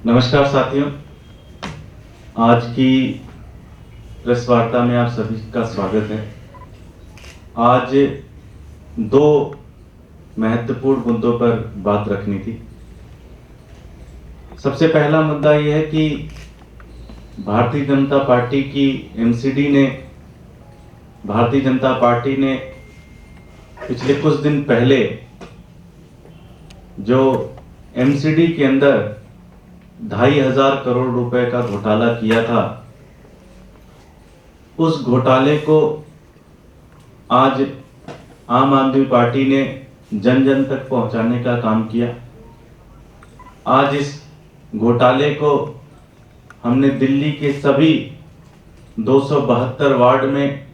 नमस्कार साथियों, आज की प्रेस वार्ता में आप सभी का स्वागत है। आज दो महत्वपूर्ण मुद्दों पर बात रखनी थी। सबसे पहला मुद्दा यह है कि भारतीय जनता पार्टी ने पिछले कुछ दिन पहले जो एमसीडी के अंदर 2,500 करोड़ रुपए का घोटाला किया था, उस घोटाले को आज आम आदमी पार्टी ने जन जन तक पहुंचाने का काम किया। आज इस घोटाले को हमने दिल्ली के सभी 272 वार्ड में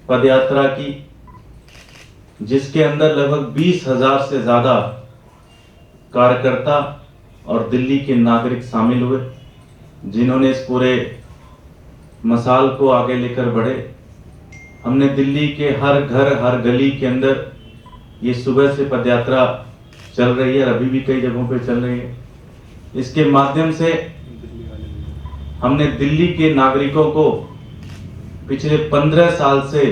पदयात्रा की, जिसके अंदर लगभग 20,000 से ज़्यादा कार्यकर्ता और दिल्ली के नागरिक शामिल हुए, जिन्होंने इस पूरे मसाल को आगे लेकर बढ़े। हमने दिल्ली के हर घर हर गली के अंदर ये सुबह से पदयात्रा चल रही है, अभी भी कई जगहों पे चल रही है। इसके माध्यम से हमने दिल्ली के नागरिकों को पिछले 15 साल से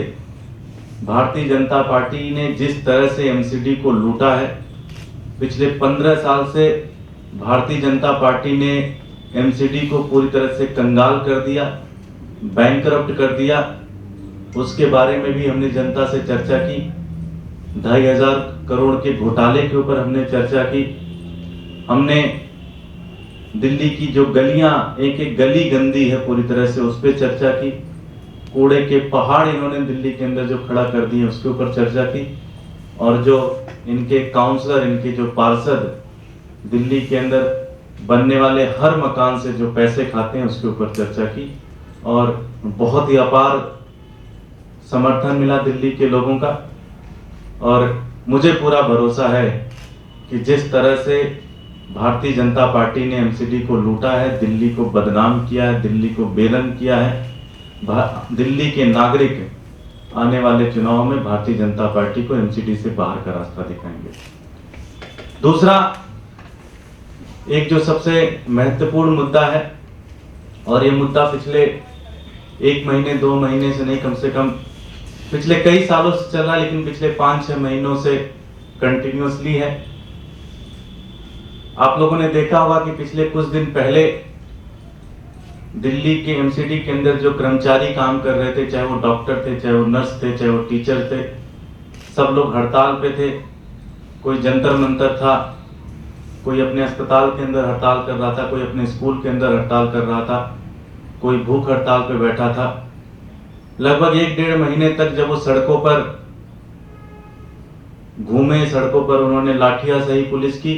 भारतीय जनता पार्टी ने जिस तरह से एमसीडी को लूटा है, पिछले 15 साल से भारतीय जनता पार्टी ने एमसीडी को पूरी तरह से कंगाल कर दिया, बैंकरप्ट कर दिया। उसके बारे में भी हमने जनता से चर्चा की। 2,500 करोड़ के घोटाले के ऊपर हमने चर्चा की। हमने दिल्ली की जो गलियां, एक एक गली गंदी है पूरी तरह से, उस पर चर्चा की। कूड़े के पहाड़ इन्होंने दिल्ली के अंदर जो खड़ा कर दिए, उसके ऊपर चर्चा की। और जो इनके काउंसलर, इनके जो पार्षद दिल्ली के अंदर बनने वाले हर मकान से जो पैसे खाते हैं, उसके ऊपर चर्चा की। और बहुत ही अपार समर्थन मिला दिल्ली के लोगों का। और मुझे पूरा भरोसा है कि जिस तरह से भारतीय जनता पार्टी ने एमसीडी को लूटा है, दिल्ली को बदनाम किया है, दिल्ली को बेरंग किया है, दिल्ली के नागरिक आने वाले चुनाव में भारतीय जनता पार्टी को एमसीडी से बाहर का रास्ता दिखाएंगे। दूसरा, एक जो सबसे महत्वपूर्ण मुद्दा है, और ये मुद्दा पिछले 1 महीने 2 महीने से नहीं, कम से कम पिछले कई सालों से चल रहा है, लेकिन पिछले 5-6 महीनों से कंटिन्यूअसली है। आप लोगों ने देखा होगा कि पिछले कुछ दिन पहले दिल्ली के एमसीडी के अंदर जो कर्मचारी काम कर रहे थे, चाहे वो डॉक्टर थे, चाहे वो नर्स थे, चाहे वो टीचर थे, सब लोग हड़ताल पे थे। कोई जंतर मंतर था, कोई अपने अस्पताल के अंदर हड़ताल कर रहा था, कोई अपने स्कूल के अंदर हड़ताल कर रहा था, कोई भूख हड़ताल पे बैठा था। लगभग 1-1.5 महीने तक जब वो सड़कों पर घूमे, सड़कों पर उन्होंने लाठियां सही पुलिस की,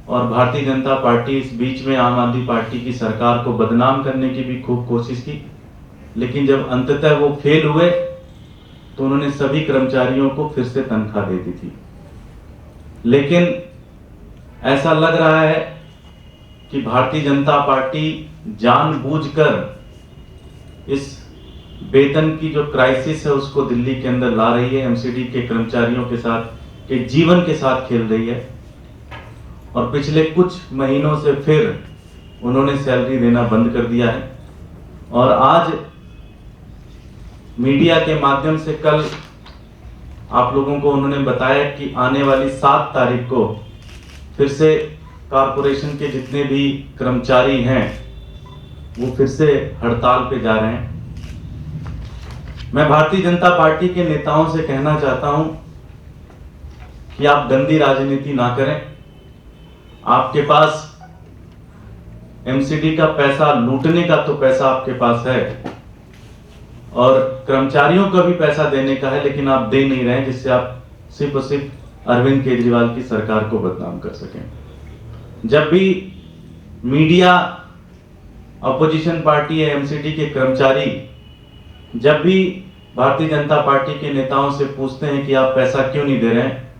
और भारतीय जनता पार्टी इस बीच में आम आदमी पार्टी की सरकार को बदनाम करने की भी खूब कोशिश की। लेकिन जब अंततः वो फेल हुए, तो उन्होंने सभी कर्मचारियों को फिर से तनख्वाह दे दी थी। लेकिन ऐसा लग रहा है कि भारतीय जनता पार्टी जानबूझकर इस वेतन की जो क्राइसिस है, उसको दिल्ली के अंदर ला रही है, एमसीडी के कर्मचारियों के साथ, के जीवन के साथ खेल रही है। और पिछले कुछ महीनों से फिर उन्होंने सैलरी देना बंद कर दिया है। और आज मीडिया के माध्यम से कल आप लोगों को उन्होंने बताया कि आने वाली 7 तारीख को फिर से कारपोरेशन के जितने भी कर्मचारी हैं, वो फिर से हड़ताल पे जा रहे हैं। मैं भारतीय जनता पार्टी के नेताओं से कहना चाहता हूं कि आप गंदी राजनीति ना करें। आपके पास एमसीडी का पैसा, लूटने का तो पैसा आपके पास है, और कर्मचारियों का भी पैसा देने का है, लेकिन आप दे नहीं रहे हैं, जिससे आप सिर्फ और सिर्फ अरविंद केजरीवाल की सरकार को बदनाम कर सकें। जब भी मीडिया, अपोजिशन पार्टी या एमसीडी के कर्मचारी जब भी भारतीय जनता पार्टी के नेताओं से पूछते हैं कि आप पैसा क्यों नहीं दे रहे हैं,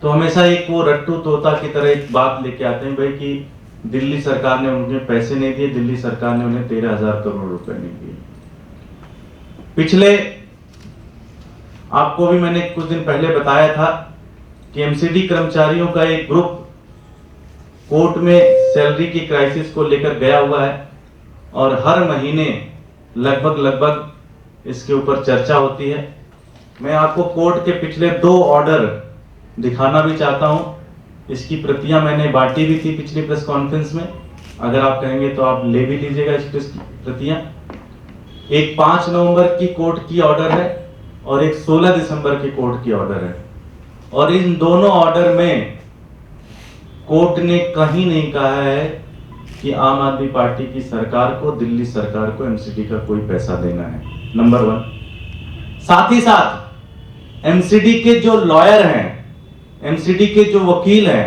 तो हमेशा एक वो रट्टू तोता की तरह एक बात लेके आते हैं, भाई कि दिल्ली सरकार ने उन्हें पैसे नहीं दिए, दिल्ली सरकार ने उन्हें 13,000 करोड़ रुपए नहीं दिए। पिछले, आपको भी मैंने कुछ दिन पहले बताया था कि एमसीडी कर्मचारियों का एक ग्रुप कोर्ट में सैलरी की क्राइसिस को लेकर गया हुआ है और हर महीने लगभग इसके ऊपर चर्चा होती है। मैं आपको कोर्ट के पिछले 2 ऑर्डर दिखाना भी चाहता हूं। इसकी प्रतियां मैंने बांटी भी थी पिछली प्रेस कॉन्फ्रेंस में, अगर आप कहेंगे तो आप ले भी लीजिएगा इसकी प्रतियां। एक 5 नवंबर की कोर्ट की ऑर्डर है और एक 16 दिसंबर की कोर्ट की ऑर्डर है, और इन दोनों ऑर्डर में कोर्ट ने कहीं नहीं कहा है कि आम आदमी पार्टी की सरकार को, दिल्ली सरकार को एमसीडी का कोई पैसा देना है, नंबर 1। साथ ही साथ एमसीडी के जो लॉयर हैं, एमसीडी के जो वकील हैं,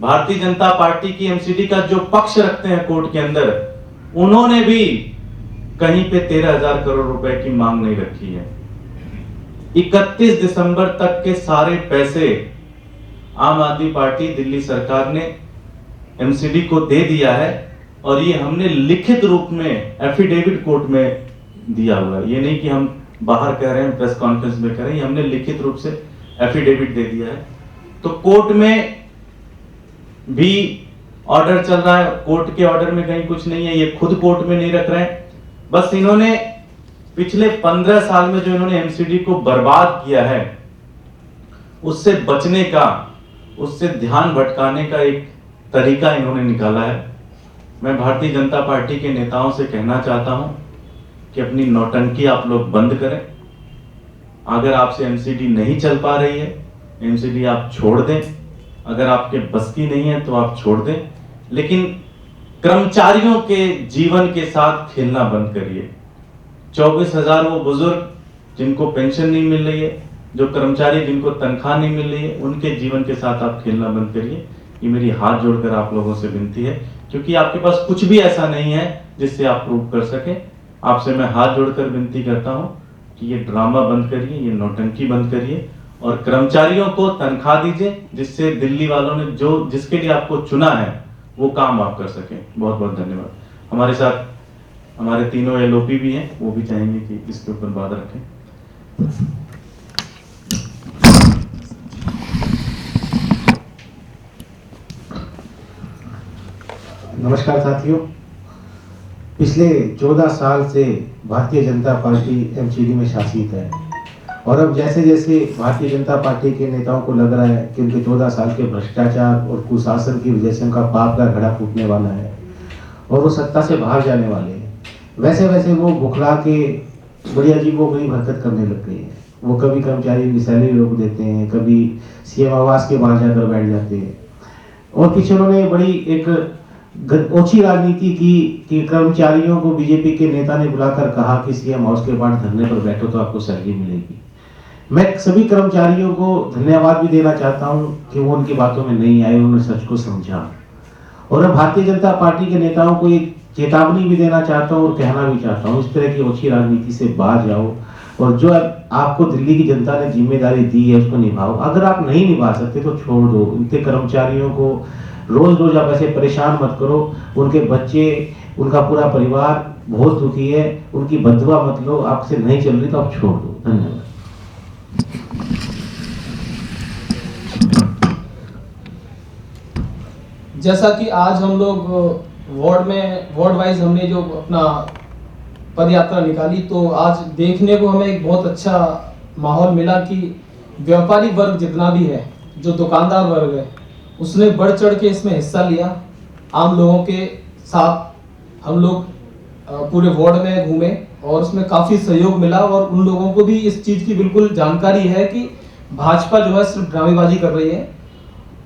भारतीय जनता पार्टी की एमसीडी का जो पक्ष रखते हैं कोर्ट के अंदर, उन्होंने भी कहीं पे 13,000 करोड़ रुपए की मांग नहीं रखी है। 31 दिसंबर तक के सारे पैसे आम आदमी पार्टी, दिल्ली सरकार ने एमसीडी को दे दिया है, और ये हमने लिखित रूप में एफिडेविट कोर्ट में दिया हुआ है। ये नहीं कि हम बाहर कह रहे हैं, प्रेस कॉन्फ्रेंस में कह रहे हैं, हमने लिखित रूप से एफिडेविट दे दिया है। तो कोर्ट में भी ऑर्डर चल रहा है, कोर्ट के ऑर्डर में कहीं कुछ नहीं है, ये खुद कोर्ट में नहीं रख रहे हैं। बस इन्होंने पिछले 15 साल में जो इन्होंने एमसीडी को बर्बाद किया है, उससे बचने का, उससे ध्यान भटकाने का एक तरीका इन्होंने निकाला है। मैं भारतीय जनता पार्टी के नेताओं से कहना चाहता हूं कि अपनी नौटंकी आप लोग बंद करें। अगर आपसे एमसीडी नहीं चल पा रही है, एमसीडी आप छोड़ दें। अगर आपके बस की नहीं है तो आप छोड़ दें, लेकिन कर्मचारियों के जीवन के साथ खेलना बंद करिए। 24,000 वो बुजुर्ग जिनको पेंशन नहीं मिल रही है, जो कर्मचारी जिनको तनख्वाह नहीं मिल रही है, उनके जीवन के साथ आप खेलना बंद करिए। ये मेरी हाथ जोड़कर आप लोगों से विनती है, क्योंकि आपके पास कुछ भी ऐसा नहीं है जिससे आप प्रूव कर सके। आपसे मैं हाथ जोड़कर विनती करता हूं कि ये ड्रामा बंद करिए, ये नौटंकी बंद करिए, और कर्मचारियों को तनख्वाह दीजिए, जिससे दिल्ली वालों ने जो जिसके लिए आपको चुना है वो काम आप कर सकें। बहुत बहुत धन्यवाद। हमारे साथ हमारे तीनों एलओपी भी हैं, वो भी चाहेंगे कि इसके ऊपर बात रखें। नमस्कार साथियों, पिछले 14 साल से भारतीय जनता पार्टी एमसीडी में शासित है, और अब जैसे जैसे भारतीय जनता पार्टी के नेताओं को लग रहा है कि उनके 14 साल के भ्रष्टाचार और कुशासन की वजह से उनका पाप का घड़ा फूटने वाला है और वो सत्ता से बाहर जाने वाले हैं, वैसे वैसे वो बुखला के बड़ी अजीबोगरीब हरकत करने लग गए हैं। वो कभी कर्मचारियों की सैलरी रोक देते हैं, कभी सीएम आवास के बाहर जाकर बैठ जाते हैं, और पीछे उन्होंने बड़ी एक ओछी राजनीति की कि कर्मचारियों को बीजेपी के नेता ने बुलाकर कहा कि सीएम हाउस के बाहर धरने पर बैठो तो आपको सैलरी मिलेगी। मैं सभी कर्मचारियों को धन्यवाद भी देना चाहता हूं कि वो उनकी बातों में नहीं आए, उन्होंने सच को समझा। और अब भारतीय जनता पार्टी के नेताओं को एक चेतावनी भी देना चाहता हूं और कहना भी चाहता हूं, इस तरह की ओछी राजनीति से बाहर जाओ, और जो आपको दिल्ली की जनता ने जिम्मेदारी दी है उसको निभाओ। अगर आप नहीं निभा सकते तो छोड़ दो। इनके कर्मचारियों को रोज रोज आप ऐसे परेशान मत करो। उनके बच्चे, उनका पूरा परिवार बहुत दुखी है, उनकी बददुआ मत लो। आपसे नहीं चल रही तो आप छोड़ दो। धन्यवाद। जैसा कि आज हम लोग वार्ड वाइज हमने जो अपना पद यात्रा निकाली, तो आज देखने को हमें एक बहुत अच्छा माहौल मिला कि व्यापारी वर्ग जितना भी है, जो दुकानदार वर्ग है, उसने बढ़ चढ़ के इसमें हिस्सा लिया। आम लोगों के साथ हम लोग पूरे वार्ड में घूमे और उसमें काफ़ी सहयोग मिला, और उन लोगों को भी इस चीज़ की बिल्कुल जानकारी है कि भाजपा जो है सिर्फ ड्रामेबाजी कर रही है।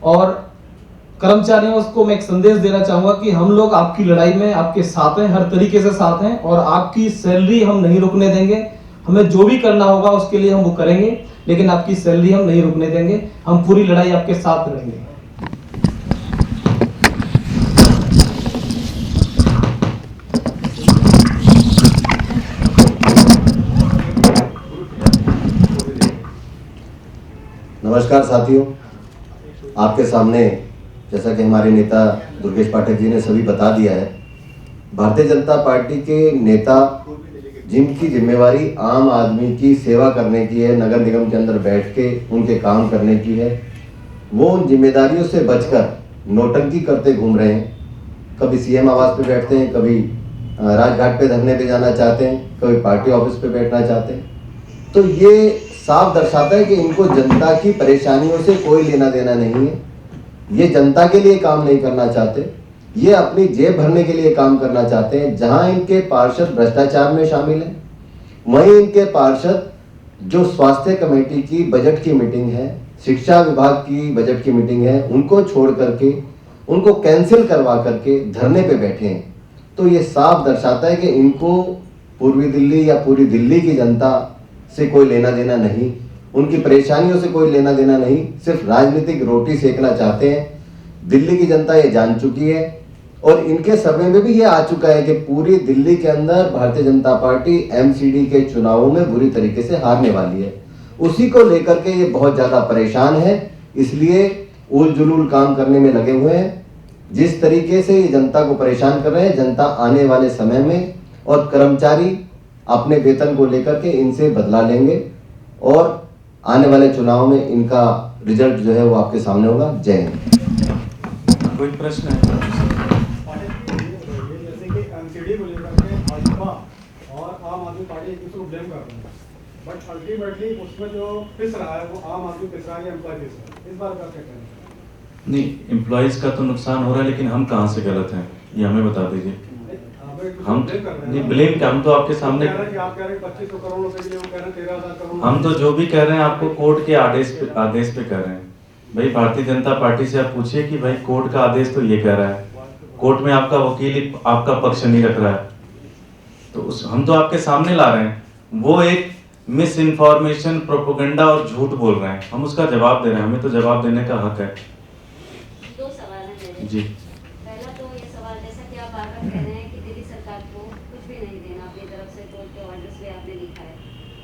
और कर्मचारियों को मैं एक संदेश देना चाहूँगा कि हम लोग आपकी लड़ाई में आपके साथ हैं, हर तरीके से साथ हैं, और आपकी सैलरी हम नहीं रुकने देंगे। हमें जो भी करना होगा उसके लिए हम वो करेंगे, लेकिन आपकी सैलरी हम नहीं रुकने देंगे। हम पूरी लड़ाई आपके साथ रहेंगे। नमस्कार साथियों, आपके सामने जैसा कि हमारे नेता दुर्गेश पाठक जी ने सभी बता दिया है, भारतीय जनता पार्टी के नेता जिनकी जिम्मेवारी आम आदमी की सेवा करने की है, नगर निगम के अंदर बैठ के उनके काम करने की है, वो उन जिम्मेदारियों से बचकर नौटंकी करते घूम रहे हैं। कभी सीएम आवास पे बैठते हैं, कभी राजघाट पे धरने पे जाना चाहते हैं, कभी पार्टी ऑफिस पे बैठना चाहते हैं। तो ये साफ दर्शाता है कि इनको जनता की परेशानियों से कोई लेना देना नहीं है। ये जनता के लिए काम नहीं करना चाहते, ये अपनी जेब भरने के लिए काम करना चाहते हैं। जहां इनके पार्षद भ्रष्टाचार में शामिल हैं, वहीं इनके पार्षद जो स्वास्थ्य कमेटी की बजट की मीटिंग है, शिक्षा विभाग की बजट की मीटिंग है, उनको छोड़ करके, उनको कैंसिल करवा करके धरने पे बैठे हैं। तो ये साफ दर्शाता है कि इनको पूर्वी दिल्ली या पूरी दिल्ली की जनता से कोई लेना देना नहीं, उनकी परेशानियों से कोई लेना देना नहीं, सिर्फ राजनीतिक रोटी सेकना चाहते हैं। दिल्ली की जनता ये जान चुकी है और इनके सर्वे में भी ये आ चुका है कि पूरी दिल्ली के अंदर भारतीय जनता पार्टी एमसीडी के चुनावों में बुरी तरीके से हारने वाली है। उसी को लेकर के ये बहुत ज्यादा परेशान है, इसलिए उल जुलूल काम करने में लगे हुए हैं। जिस तरीके से ये जनता को परेशान कर रहे हैं, जनता आने वाले समय में और कर्मचारी अपने वेतन को लेकर के इनसे बदला लेंगे और आने वाले चुनाव में इनका रिजल्ट जो है वो आपके सामने होगा। जय हिंद। कोई प्रश्न है? जैसे कि एमसीडी को लेकर के भाजपा और आम आदमी पार्टी एक दूसरे को ब्लेम कर रहे हैं, बट अल्टीमेटली उसमें जो पिस रहा है वो आम आदमी पिस रहा है या एम्प्लॉय पिस रहा है। इस बार क्या कहते हैं? नहीं, एम्प्लॉयज का तो नुकसान हो रहा है, लेकिन हम कहाँ से गलत हैं ये हमें बता दीजिए। हम नहीं ब्लेम क्या, हम तो आपके सामने, आप कह रहे हैं 2500 करोड़ रुपए के लिए, वो कह रहे हैं 13,000 करोड़। हम तो जो भी कह रहे हैं आपको कोर्ट के आदेश पे कह रहे हैं। भाई भारतीय जनता पार्टी से आप पूछिए कि भाई कोर्ट का आदेश तो ये कह रहा है, कोर्ट में आपका वकील आपका पक्ष नहीं रख रहा है, तो हम तो आपके सामने ला रहे हैं। वो एक मिस इन्फॉर्मेशन, प्रोपेगेंडा और झूठ बोल रहे हैं, हम उसका जवाब दे रहे हैं, हमें तो जवाब देने का हक है। दो सवाल हैं मेरे। जी, पहला तो ये सवाल, जैसा कि आप बार-बार कह रहे हैं कि दिल्ली सरकार को कुछ भी नहीं देना अपनी तरफ से, कोर्ट के ऑर्डर्स भी आपने लिखा है,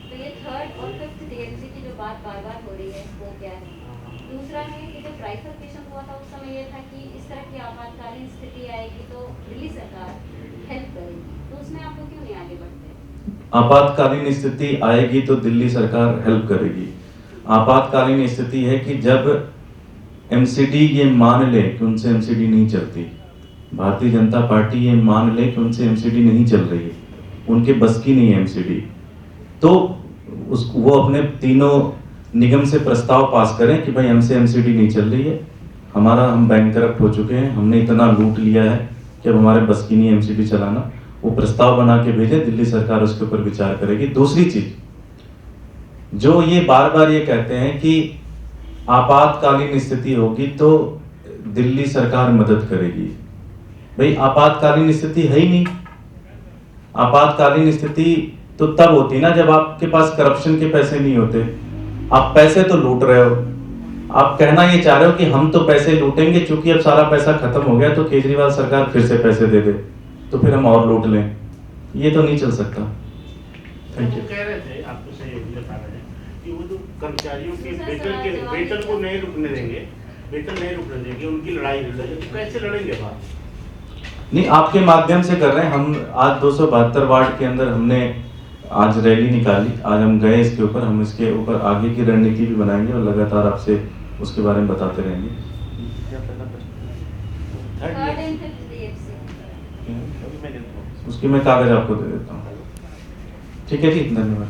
तो ये थर्ड और फिफ्थ टीएमसी की जो बात बार-बार हो रही है वो क्या है? दूसरा है कि जब ट्राइफरकेशन हुआ था उस समय ये था कि इस तरह की आपातकालीन स्थिति आएगी तो दिल्ली सरकार हेल्प करेगी, तो उसमें आप लोग क्यों नहीं आगे बढ़ते? आपातकालीन स्थिति आएगी तो दिल्ली सरकार हेल्प करेगी। आपातकालीन स्थिति है कि जब एमसीडी ये मान ले कि उनसे एमसीडी नहीं चलती, भारतीय जनता पार्टी ये मान ले कि उनसे एमसीडी नहीं चल रही है, उनके बस की नहीं है एमसीडी, तो वो अपने तीनों निगम से प्रस्ताव पास करें कि भाई हमसे एमसीडी नहीं चल रही है, हम बैंकरप्ट हो चुके हैं, हमने इतना लूट लिया है कि अब हमारे बस की नहीं है एमसीडी चलाना। वो प्रस्ताव बना के भेजे, दिल्ली सरकार उसके ऊपर विचार करेगी। दूसरी चीज, जो ये बार बार ये कहते हैं कि आपातकालीन स्थिति होगी तो दिल्ली सरकार मदद करेगी, भाई आपातकालीन स्थिति है ही नहीं। आपातकालीन स्थिति तो तब होती ना जब आपके पास करप्शन के पैसे नहीं होते, आप पैसे तो लूट रहे हो। आप कहना ये चाह रहे हो कि हम तो पैसे लूटेंगे, चूंकि अब सारा पैसा खत्म हो गया तो केजरीवाल सरकार फिर से पैसे दे दे तो फिर हम और लूट लें, ये तो नहीं चल सकता। Thank you. कह रहे थे आपको से बता रहे हैं कि वो जो कर्मचारियों के वेतन को नहीं रुकने देंगे, वेतन नहीं रुकने देंगे, उनकी लड़ाई हो जाएगी, तो कैसे लड़ेंगे बात? नहीं, आपके माध्यम से कर रहे हैं। हम आज 272 वार्ड के अंदर हमने आज रैली निकाली, आज हम गए इसके ऊपर, हम इसके ऊपर आगे की रणनीति भी बनाएंगे और लगातार आपसे उसके बारे में बताते रहेंगे। थर्ड एंड फिफ्थ टीएमसी उसकी मैं कागज आपको दे देता हूँ। ठीक है जी, धन्यवाद।